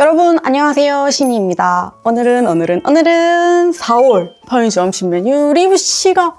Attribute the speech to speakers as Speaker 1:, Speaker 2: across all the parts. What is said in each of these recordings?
Speaker 1: 여러분 안녕하세요, 신이입니다. 오늘은 4월 편의점 신메뉴 리뷰 시간.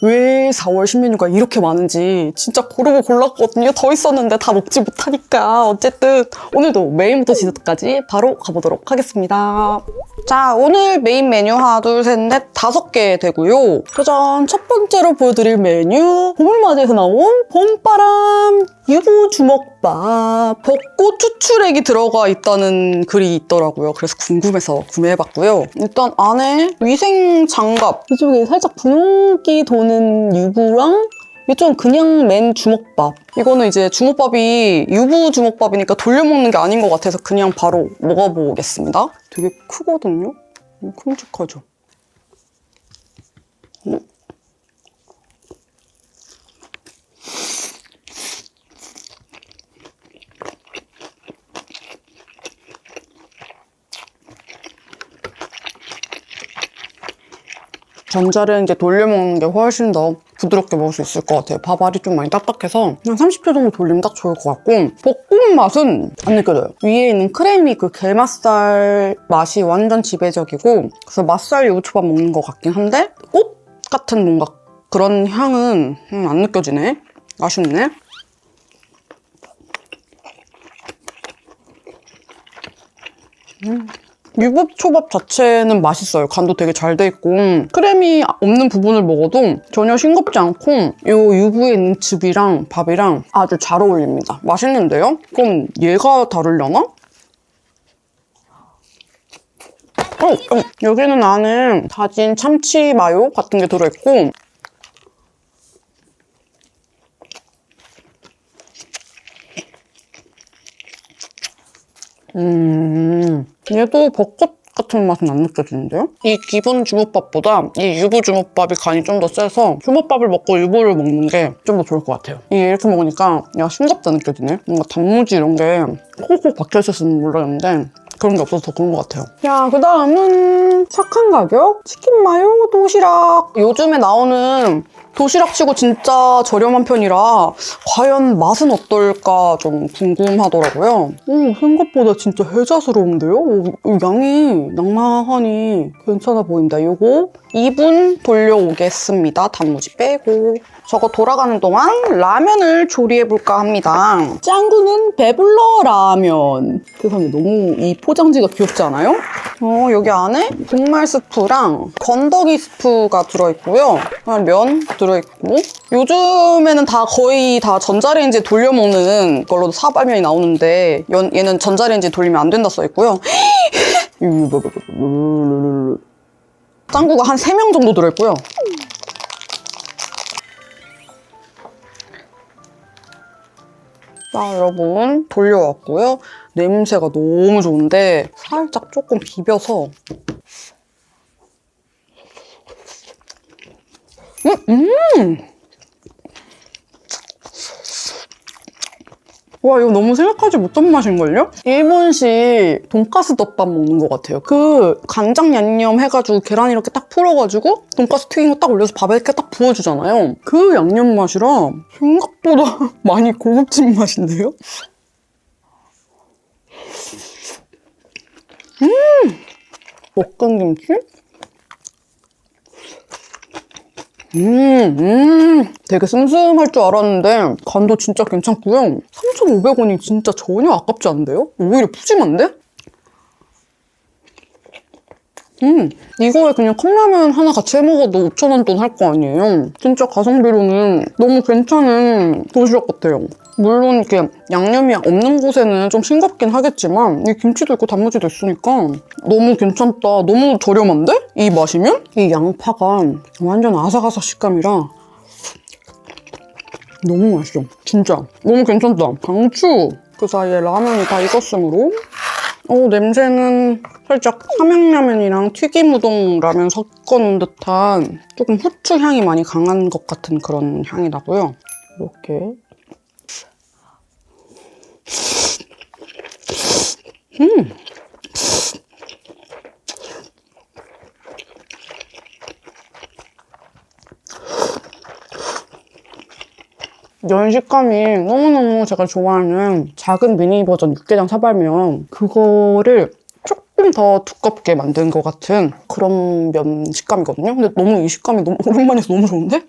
Speaker 1: 왜 4월 신메뉴가 이렇게 많은지 진짜 고르고 골랐거든요. 더 있었는데 다 먹지 못하니까. 어쨌든 오늘도 메인부터 디저트까지 바로 가보도록 하겠습니다. 자, 오늘 메인 메뉴 하나, 둘, 셋, 넷, 5개 되고요. 짜잔! 첫 번째로 보여드릴 메뉴, 보물마트에서 나온 봄바람 유부주먹밥. 벚꽃 추출액이 들어가 있다는 글이 있더라고요. 그래서 궁금해서 구매해봤고요. 일단 안에 위생 장갑, 이쪽에 살짝 분홍기 도는 유부랑 이쪽은 그냥 맨 주먹밥. 이거는 이제 주먹밥이 유부 주먹밥이니까 돌려먹는 게 아닌 것 같아서 그냥 바로 먹어보겠습니다. 되게 크거든요? 큼직하죠? 전자레인지에 돌려먹는 게 훨씬 더 부드럽게 먹을 수 있을 것 같아요. 밥알이 좀 많이 딱딱해서 한 30초 정도 돌리면 딱 좋을 것 같고, 볶음 맛은 안 느껴져요. 위에 있는 크림이 그 게맛살 맛이 완전 지배적이고, 그래서 맛살 유부초밥 먹는 것 같긴 한데 꽃 같은 뭔가 그런 향은 안 느껴지네. 아쉽네. 유부초밥 자체는 맛있어요. 간도 되게 잘 돼 있고 크림이 없는 부분을 먹어도 전혀 싱겁지 않고 이 유부에 있는 즙이랑 밥이랑 아주 잘 어울립니다. 맛있는데요? 그럼 얘가 다르려나? 여기는 안에 다진 참치 마요 같은 게 들어있고, 얘도 벚꽃 같은 맛은 안 느껴지는데요? 이 기본 주먹밥보다 이 유부 주먹밥이 간이 좀 더 세서 주먹밥을 먹고 유부를 먹는 게 좀 더 좋을 것 같아요. 이게 이렇게 먹으니까 야, 싱겁다 느껴지네. 뭔가 단무지 이런 게 콕콕 박혀있었으면 몰랐는데 그런 게 없어서 더 그런 것 같아요. 야, 그 다음은 착한 가격? 치킨 마요 도시락. 요즘에 나오는 도시락치고 진짜 저렴한 편이라 과연 맛은 어떨까 좀 궁금하더라고요. 오, 생각보다 진짜 혜자스러운데요? 오, 양이 낭낭하니 괜찮아 보인다. 요거 2분 돌려오겠습니다. 단무지 빼고. 저거 돌아가는 동안 라면을 조리해볼까 합니다. 짱구는 배불러 라면. 세상에 너무 이 포장지가 귀엽지 않아요? 여기 안에 분말 스프랑 건더기 스프가 들어있고요. 면 들어있고, 요즘에는 다 거의 다 전자레인지에 돌려먹는 걸로 사발면이 나오는데 얘는 전자레인지에 돌리면 안 된다 써있고요. 짱구가 한 3명 정도 들어있고요. 자, 여러분 돌려왔고요. 냄새가 너무 좋은데 살짝 조금 비벼서 와, 이거 너무 생각하지 못한 맛인걸요? 일본식 돈가스 덮밥 먹는 것 같아요. 그 간장 양념 해가지고 계란 이렇게 딱 풀어가지고 돈가스 튀긴 거 딱 올려서 밥에 이렇게 딱 부어주잖아요. 그 양념 맛이라 생각보다 많이 고급진 맛인데요? 볶은 김치? 되게 슴슴할 줄 알았는데 간도 진짜 괜찮고요. 3,500원이 진짜 전혀 아깝지 않은데요? 오히려 푸짐한데? 이거에 그냥 컵라면 하나 같이 해먹어도 5,000원 돈 할 거 아니에요? 진짜 가성비로는 너무 괜찮은 도시락 같아요. 물론 이렇게 양념이 없는 곳에는 좀 싱겁긴 하겠지만 이 김치도 있고 단무지도 있으니까 너무 괜찮다. 너무 저렴한데? 이 맛이면? 이 양파가 완전 아삭아삭 식감이라 너무 맛있어. 진짜 너무 괜찮다. 강추! 그 사이에 라면이 다 익었으므로 냄새는 살짝 삼양라면이랑 튀김우동 라면 섞어놓은 듯한 조금 후추 향이 많이 강한 것 같은 그런 향이 나고요. 이렇게 면 식감이 너무너무 제가 좋아하는 작은 미니 버전 육개장 사발면 그거를 조금 더 두껍게 만든 것 같은 그런 면 식감이거든요. 근데 너무 이 식감이 너무 오랜만에 해서 너무 좋은데?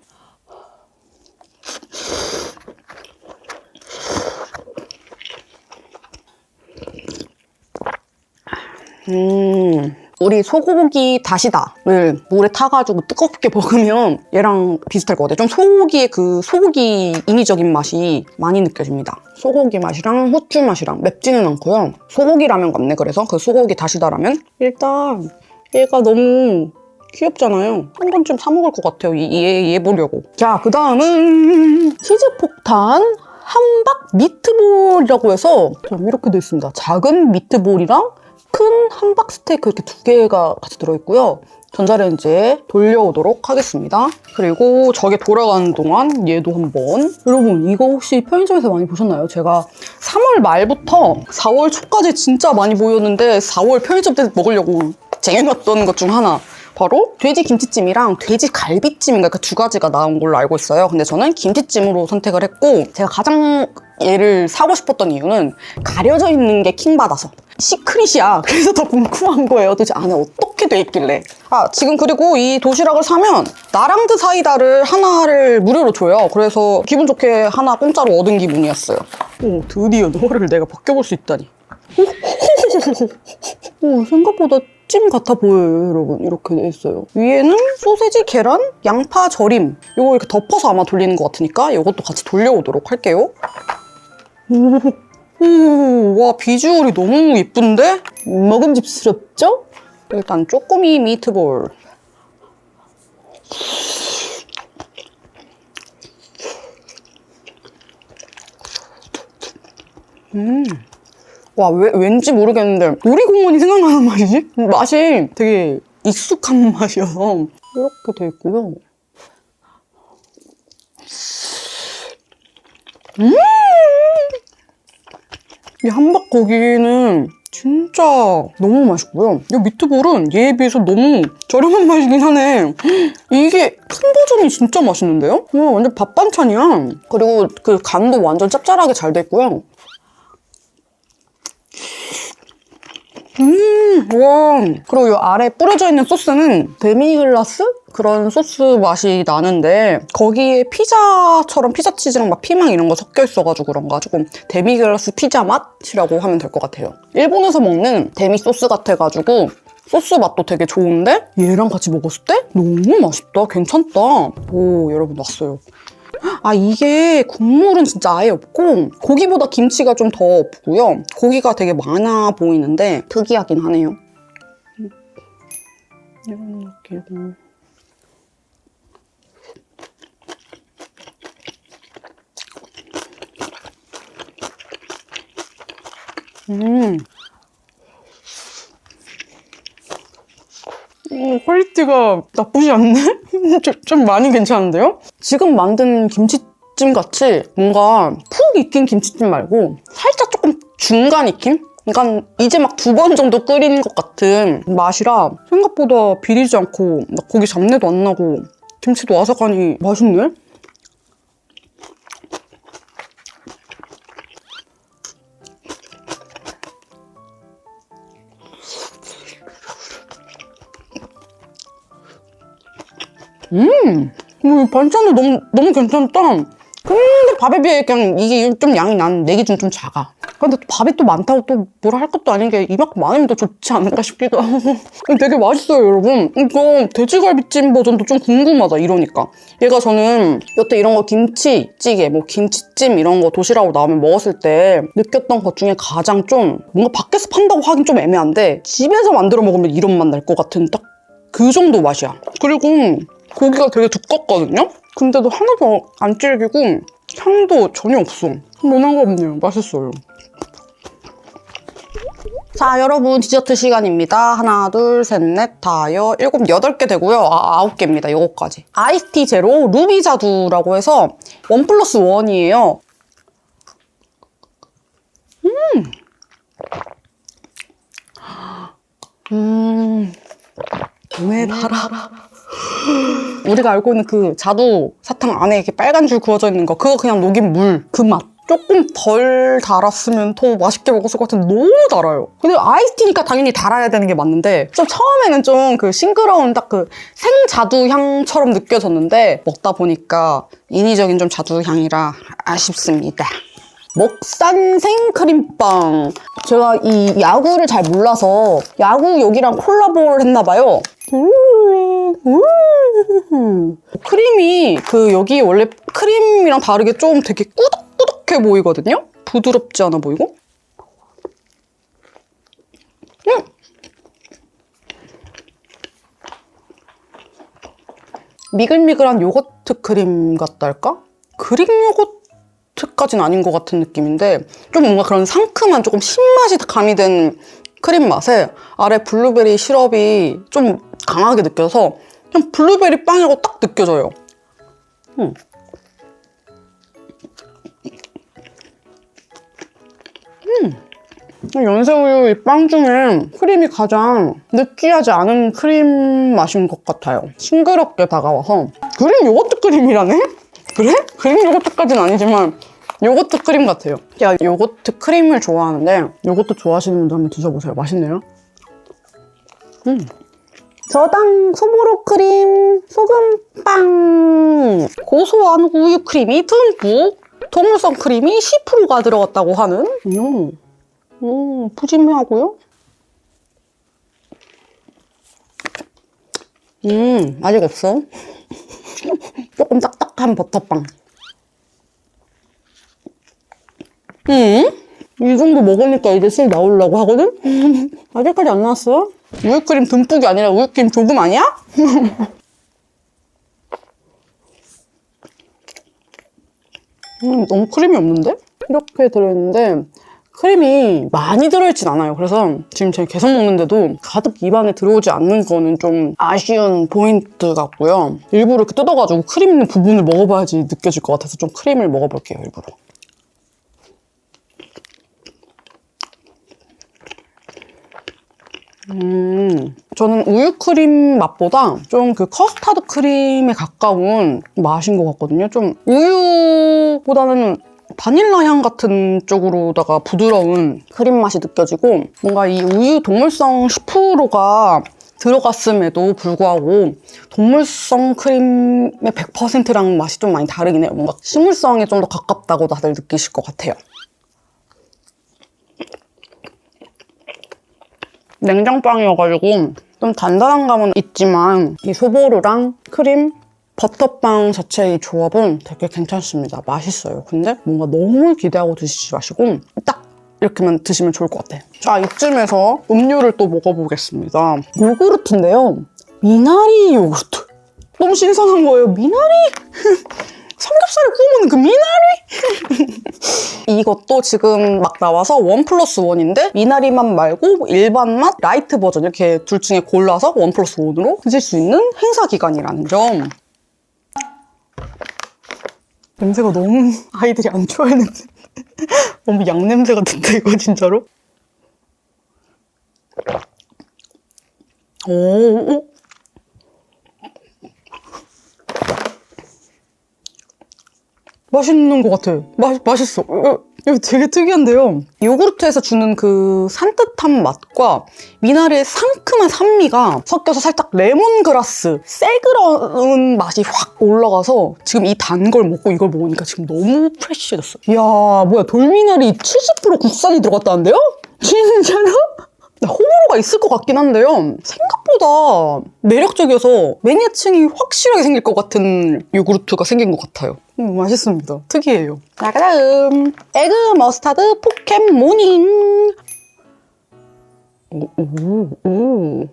Speaker 1: 우리 소고기 다시다를 물에 타가지고 뜨겁게 먹으면 얘랑 비슷할 것 같아요. 좀 소고기의 그 소고기 인위적인 맛이 많이 느껴집니다. 소고기 맛이랑 후추 맛이랑 맵지는 않고요. 소고기 라면 같네. 그래서 그 소고기 다시다 라면 일단 얘가 너무 귀엽잖아요. 한 번쯤 사 먹을 것 같아요. 얘 보려고. 자, 그 다음은 치즈폭탄 함박 미트볼이라고 해서 좀 이렇게 돼 있습니다. 작은 미트볼이랑 큰 함박 스테이크 이렇게 두 개가 같이 들어있고요. 전자레인지에 돌려오도록 하겠습니다. 그리고 저게 돌아가는 동안 얘도 한번. 여러분 이거 혹시 편의점에서 많이 보셨나요? 제가 3월 말부터 4월 초까지 진짜 많이 보였는데 4월 편의점 때 먹으려고 쟁여놨던 것 중 하나. 바로 돼지 김치찜이랑 돼지 갈비찜인가 그 두 가지가 나온 걸로 알고 있어요. 근데 저는 김치찜으로 선택을 했고 제가 가장 얘를 사고 싶었던 이유는 가려져 있는 게 킹받아서 시크릿이야. 그래서 더 궁금한 거예요. 도대체 안에 어떻게 돼 있길래. 지금 그리고 이 도시락을 사면 나랑드 사이다를 하나를 무료로 줘요. 그래서 기분 좋게 하나 공짜로 얻은 기분이었어요. 오, 드디어 너를 내가 벗겨볼 수 있다니. 오, 생각보다 찜 같아 보여요, 여러분. 이렇게 돼 있어요. 위에는 소세지, 계란, 양파 절임. 이거 이렇게 덮어서 아마 돌리는 것 같으니까 이것도 같이 돌려오도록 할게요. 오, 와, 비주얼이 너무 예쁜데? 먹음직스럽죠? 일단 쪼꼬미 미트볼. 와, 왠지 모르겠는데 놀이공원이 생각나는 맛이지? 맛이 되게 익숙한 맛이어서 이렇게 돼 있고요. 이 함박고기는 진짜 너무 맛있고요. 이 미트볼은 얘에 비해서 너무 저렴한 맛이긴 하네. 이게 큰 버전이 진짜 맛있는데요? 완전 밥 반찬이야. 그리고 그 간도 완전 짭짤하게 잘 돼 있고요. 와. 그리고 이 아래 뿌려져 있는 소스는 데미글라스? 그런 소스 맛이 나는데 거기에 피자처럼 피자 치즈랑 막 피망 이런 거 섞여 있어가지고 그런가 조금 데미글라스 피자 맛이라고 하면 될 것 같아요. 일본에서 먹는 데미 소스 같아가지고 소스 맛도 되게 좋은데 얘랑 같이 먹었을 때 너무 맛있다. 괜찮다. 오, 여러분 왔어요. 이게 국물은 진짜 아예 없고 고기보다 김치가 좀 더 없고요. 고기가 되게 많아 보이는데 특이하긴 하네요. 이런 느낌. 퀄리티가 나쁘지 않네? 좀 많이 괜찮은데요? 지금 만든 김치찜 같이 뭔가 푹 익힌 김치찜 말고 살짝 조금 중간 익힘? 그러니까 이제 막 2번 정도 끓인 것 같은 맛이라 생각보다 비리지 않고 고기 잡내도 안 나고 김치도 아삭하니 맛있네? 반찬도 너무 괜찮다. 근데 밥에 비해 그냥 이게 좀 양이 난 내 기준 좀 작아. 근데 또 밥이 또 많다고 또 뭐라 할 것도 아닌 게 이만큼 많으면 더 좋지 않을까 싶기도 하고. 되게 맛있어요, 여러분. 이거 돼지갈비찜 버전도 좀 궁금하다, 이러니까. 얘가 저는 여태 이런 거 김치찌개, 뭐 김치찜 이런 거 도시락으로 나오면 먹었을 때 느꼈던 것 중에 가장 좀 뭔가 밖에서 판다고 하긴 좀 애매한데 집에서 만들어 먹으면 이런 맛 날 것 같은 딱 그 정도 맛이야. 그리고 고기가 되게 두껍거든요? 근데도 하나도 안 질기고 향도 전혀 없어. 논한 거 없네요. 맛있어요. 자, 여러분 디저트 시간입니다. 하나, 둘, 셋, 넷, 다여, 일곱, 8개 되고요. 9개입니다. 이거까지. 아이스티 제로 루비 자두라고 해서 1+1이에요. 왜 달아? 우리가 알고 있는 그 자두 사탕 안에 이렇게 빨간 줄 그어져 있는 거, 그거 그냥 녹인 물, 그 맛. 조금 덜 달았으면 더 맛있게 먹었을 것 같은데 너무 달아요. 근데 아이스티니까 당연히 달아야 되는 게 맞는데 좀 처음에는 좀 그 싱그러운 딱 그 생자두 향처럼 느껴졌는데 먹다 보니까 인위적인 좀 자두 향이라 아쉽습니다. 먹산 생크림빵. 제가 이 야구를 잘 몰라서 야구 여기랑 콜라보를 했나봐요. 크림이 그 여기 원래 크림이랑 다르게 좀 되게 꾸덕꾸덕해 보이거든요? 부드럽지 않아 보이고? 미글미글한 요거트 크림 같달까? 그릭 요거트까지는 아닌 것 같은 느낌인데 좀 뭔가 그런 상큼한 조금 신맛이 가미된 크림 맛에 아래 블루베리 시럽이 좀 강하게 느껴서 그냥 블루베리 빵이라고 딱 느껴져요. 연세우유 이 빵 중에 크림이 가장 느끼하지 않은 크림 맛인 것 같아요. 싱그럽게 다가와서 그릭 요거트 크림이라네? 그래? 그릭 요거트까지는 아니지만 요거트 크림 같아요. 제가 요거트 크림을 좋아하는데 요거트 좋아하시는 분들 한번 드셔보세요. 맛있네요. 저당 소보로 크림 소금빵. 고소한 우유 크림이 듬뿍, 동물성 크림이 10%가 들어갔다고 하는 푸짐하고요. 아직 없어. 조금 딱딱한 버터빵. 이 정도 먹으니까 이제 술 나오려고 하거든? 아직까지 안 나왔어? 우유크림 듬뿍이 아니라 우유크림 조금 아니야? 너무 크림이 없는데? 이렇게 들어있는데 크림이 많이 들어있진 않아요. 그래서 지금 제가 계속 먹는데도 가득 입안에 들어오지 않는 거는 좀 아쉬운 포인트 같고요. 일부러 이렇게 뜯어가지고 크림 있는 부분을 먹어봐야지 느껴질 것 같아서 좀 크림을 먹어볼게요, 일부러. 저는 우유크림 맛보다 좀 그 커스터드 크림에 가까운 맛인 것 같거든요. 좀 우유보다는 바닐라 향 같은 쪽으로다가 부드러운 크림 맛이 느껴지고 뭔가 이 우유 동물성 10%가 들어갔음에도 불구하고 동물성 크림의 100%랑 맛이 좀 많이 다르긴 해요. 뭔가 식물성에 좀 더 가깝다고 다들 느끼실 것 같아요. 냉장빵이어가지고 좀 단단한 감은 있지만 이 소보루랑 크림, 버터빵 자체의 조합은 되게 괜찮습니다. 맛있어요. 근데 뭔가 너무 기대하고 드시지 마시고 딱 이렇게만 드시면 좋을 것 같아. 자, 이쯤에서 음료를 또 먹어보겠습니다. 요구르트인데요. 미나리 요구르트. 너무 신선한 거예요. 미나리? 삼겹살을 구워 먹는 그 미나리? 이것도 지금 막 나와서 1+1인데 미나리 맛 말고 일반 맛, 라이트 버전 이렇게 둘 중에 골라서 1+1으로 드실 수 있는 행사 기간이라는 점. 냄새가 너무 아이들이 안 좋아하는 너무 양 냄새 같은데 이거 진짜로? 오. 맛있는 것 같아. 맛있어. 이거 되게 특이한데요. 요구르트에서 주는 그 산뜻한 맛과 미나리의 상큼한 산미가 섞여서 살짝 레몬그라스, 새그러운 맛이 확 올라가서 지금 이 단 걸 먹고 이걸 먹으니까 지금 너무 프레쉬해졌어. 이야, 뭐야, 돌미나리 70% 국산이 들어갔다는데요? 진짜로? 호불호가 있을 것 같긴 한데요. 생각보다 매력적이어서 매니아층이 확실하게 생길 것 같은 요구르트가 생긴 것 같아요. 맛있습니다. 특이해요. 자, 그다음 에그 머스타드 포켓 모닝. 오.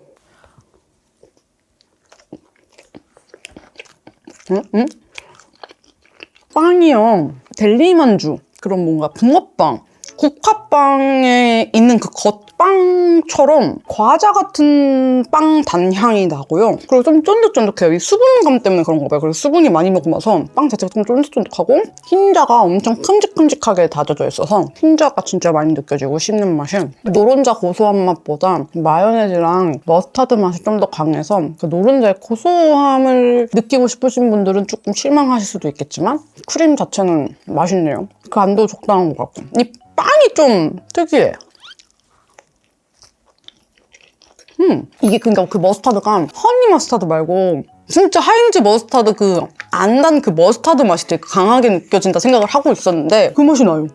Speaker 1: 빵이요. 델리만주. 그런 뭔가 붕어빵. 국화빵에 있는 그 겉빵처럼 과자 같은 빵 단향이 나고요. 그리고 좀 쫀득쫀득해요. 이 수분감 때문에 그런가 봐요. 그리고 수분이 많이 먹으면서 빵 자체가 좀 쫀득쫀득하고 흰자가 엄청 큼직큼직하게 다져져 있어서 흰자가 진짜 많이 느껴지고 씹는 맛이 노른자 고소한 맛보다 마요네즈랑 머스타드 맛이 좀 더 강해서 그 노른자의 고소함을 느끼고 싶으신 분들은 조금 실망하실 수도 있겠지만 크림 자체는 맛있네요. 그 안도 적당한 것 같고 이 빵이 좀 특이해. 이게 그러니까 그 머스타드가 허니 머스타드 말고 진짜 하인즈 머스타드 그 안 단 그 머스타드 맛이 되게 강하게 느껴진다 생각을 하고 있었는데 그 맛이 나요.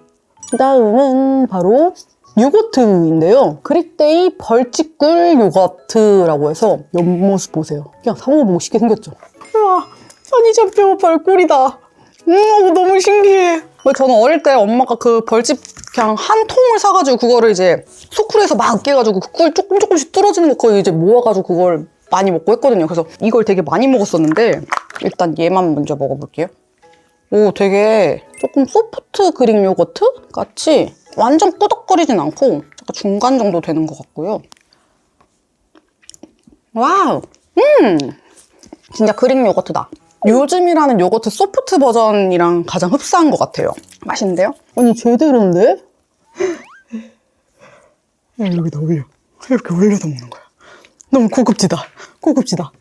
Speaker 1: 다음은 바로 요거트인데요. 그릭데이 벌집꿀 요거트라고 해서 옆모습 보세요. 그냥 사 먹어보고 싶게 생겼죠. 우와, 편의점표 벌꿀이다. 너무 신기해. 저는 어릴 때 엄마가 그 벌집 그냥 한 통을 사가지고 그거를 이제 소쿠리에서 막 깨가지고 그 꿀 조금씩 뚫어지는 거 거의 이제 모아가지고 그걸 많이 먹고 했거든요. 그래서 이걸 되게 많이 먹었었는데 일단 얘만 먼저 먹어볼게요. 오, 되게 조금 소프트 그릭 요거트 같이 완전 꾸덕거리진 않고 약간 중간 정도 되는 것 같고요. 와우, 진짜 그릭 요거트다. 요즘이라는 요거트 소프트 버전이랑 가장 흡사한 것 같아요. 맛있는데요? 아니 제대로인데? 여기다 올려. 이렇게 올려서 먹는 거야. 너무 고급지다. 고급지다.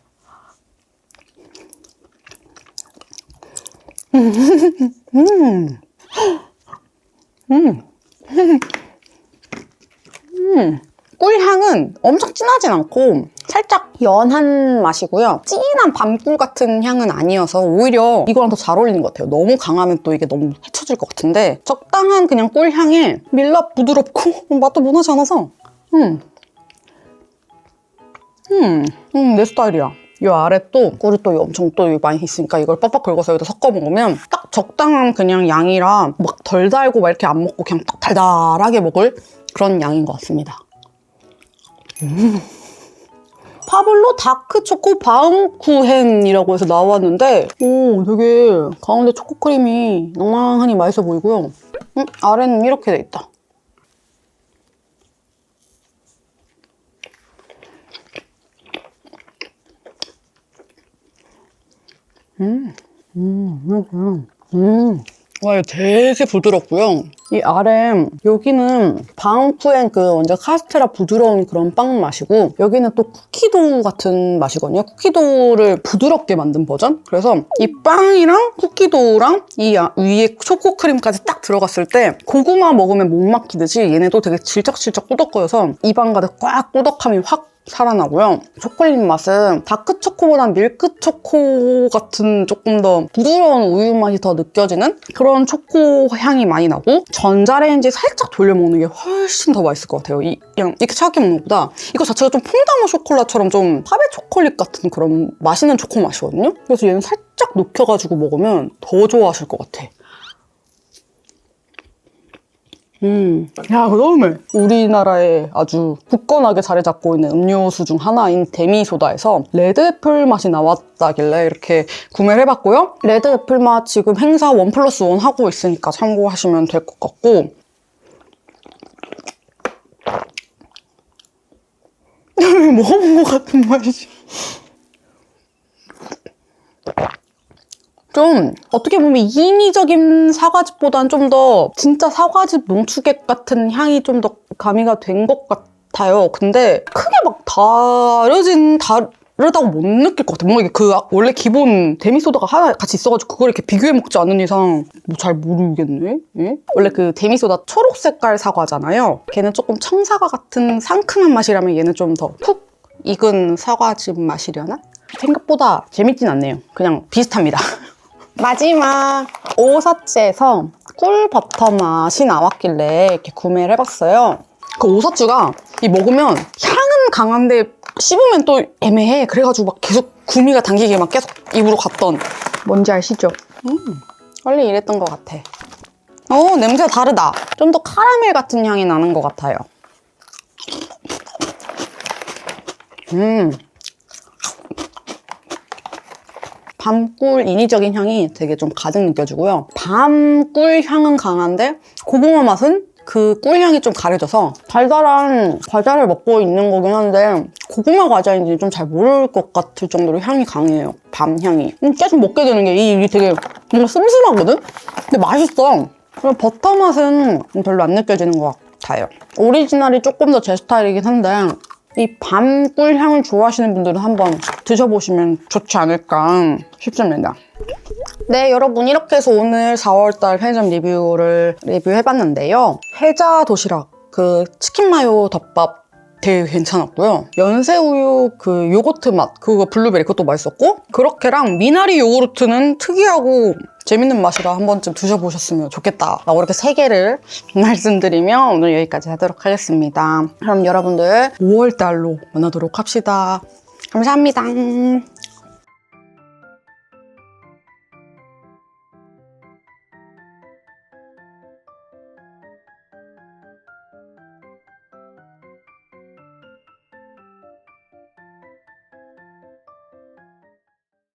Speaker 1: 꿀향은 엄청 진하진 않고 살짝 연한 맛이고요. 진한 밤꿀 같은 향은 아니어서 오히려 이거랑 더 잘 어울리는 것 같아요. 너무 강하면 또 이게 너무 헤쳐질 것 같은데 적당한 그냥 꿀향에 밀랍 부드럽고 맛도 무난하지 않아서 내 스타일이야. 이 아래 또 꿀이 또 엄청 또 많이 있으니까 이걸 빡빡 긁어서 여기다 섞어 먹으면 딱 적당한 그냥 양이라 막 덜 달고 막 이렇게 안 먹고 그냥 딱 달달하게 먹을 그런 양인 것 같습니다. 파블로 다크 초코 바움쿠헨이라고 해서 나왔는데 오, 되게 가운데 초코크림이 낭낭하니 맛있어 보이고요. 아래는 이렇게 돼 있다. 와, 이거 되게 부드럽고요. 이 아래 여기는 바움쿠엔 그 완전 카스테라 부드러운 그런 빵 맛이고 여기는 또 쿠키도우 같은 맛이거든요. 쿠키도우를 부드럽게 만든 버전? 그래서 이 빵이랑 쿠키도우랑 이 위에 초코크림까지 딱 들어갔을 때 고구마 먹으면 못 막히듯이 얘네도 되게 질척질척 꾸덕거려서 입안 가득 꽉 꾸덕함이 확 살아나고요. 초콜릿 맛은 다크초코보단 밀크초코 같은 조금 더 부드러운 우유 맛이 더 느껴지는 그런 초코 향이 많이 나고 전자레인지 살짝 돌려 먹는 게 훨씬 더 맛있을 것 같아요. 그냥 이렇게 차갑게 먹는 것보다 이거 자체가 좀 퐁당어 쇼콜라처럼 좀 파베 초콜릿 같은 그런 맛있는 초코 맛이거든요. 그래서 얘는 살짝 녹여가지고 먹으면 더 좋아하실 것 같아. 야, 그거 너무해. 우리나라에 아주 굳건하게 자리 잡고 있는 음료수 중 하나인 데미소다에서 레드애플 맛이 나왔다길래 이렇게 구매를 해봤고요. 레드애플 맛 지금 행사 1+1 하고 있으니까 참고하시면 될 것 같고 먹어본 것 같은 맛이지. 좀 어떻게 보면 인위적인 사과즙보다는 좀 더 진짜 사과즙 농축액 같은 향이 좀 더 가미가 된 것 같아요. 근데 크게 막 다르다고 못 느낄 것 같아요. 뭔가 이게 그 원래 기본 데미소다가 하나 같이 있어가지고 그걸 이렇게 비교해 먹지 않는 이상 뭐 잘 모르겠네. 예? 원래 그 데미소다 초록 색깔 사과잖아요. 걔는 조금 청사과 같은 상큼한 맛이라면 얘는 좀 더 푹 익은 사과즙 맛이려나? 생각보다 재밌진 않네요. 그냥 비슷합니다. 마지막 오사츠에서 꿀버터 맛이 나왔길래 이렇게 구매를 해봤어요. 그 오사츠가 이 먹으면 향은 강한데 씹으면 또 애매해. 그래가지고 막 계속 구미가 당기게 막 계속 입으로 갔던 뭔지 아시죠? 원래 이랬던 것 같아. 냄새가 다르다. 좀 더 카라멜 같은 향이 나는 것 같아요. 밤꿀 인위적인 향이 되게 좀 가득 느껴지고요. 밤꿀 향은 강한데 고구마 맛은 그 꿀향이 좀 가려져서 달달한 과자를 먹고 있는 거긴 한데 고구마 과자인지 좀 잘 모를 것 같을 정도로 향이 강해요. 밤 향이. 계속 먹게 되는 게 이 되게 뭔가 슴슴하거든? 근데 맛있어. 그리고 버터 맛은 별로 안 느껴지는 것 같아요. 오리지널이 조금 더 제 스타일이긴 한데 이 밤 꿀향을 좋아하시는 분들은 한번 드셔보시면 좋지 않을까 싶습니다. 네, 여러분 이렇게 해서 오늘 4월달 편의점 리뷰를 리뷰해봤는데요. 해자 도시락, 그 치킨 마요 덮밥 되게 괜찮았고요. 연새우유 그 요거트 맛, 그거 블루베리 그것도 맛있었고 그렇게랑 미나리 요구르트는 특이하고 재밌는 맛이라 한 번쯤 드셔보셨으면 좋겠다 라고 이렇게 3개를 말씀드리며 오늘 여기까지 하도록 하겠습니다. 그럼 여러분들 5월달로 만나도록 합시다. 감사합니다.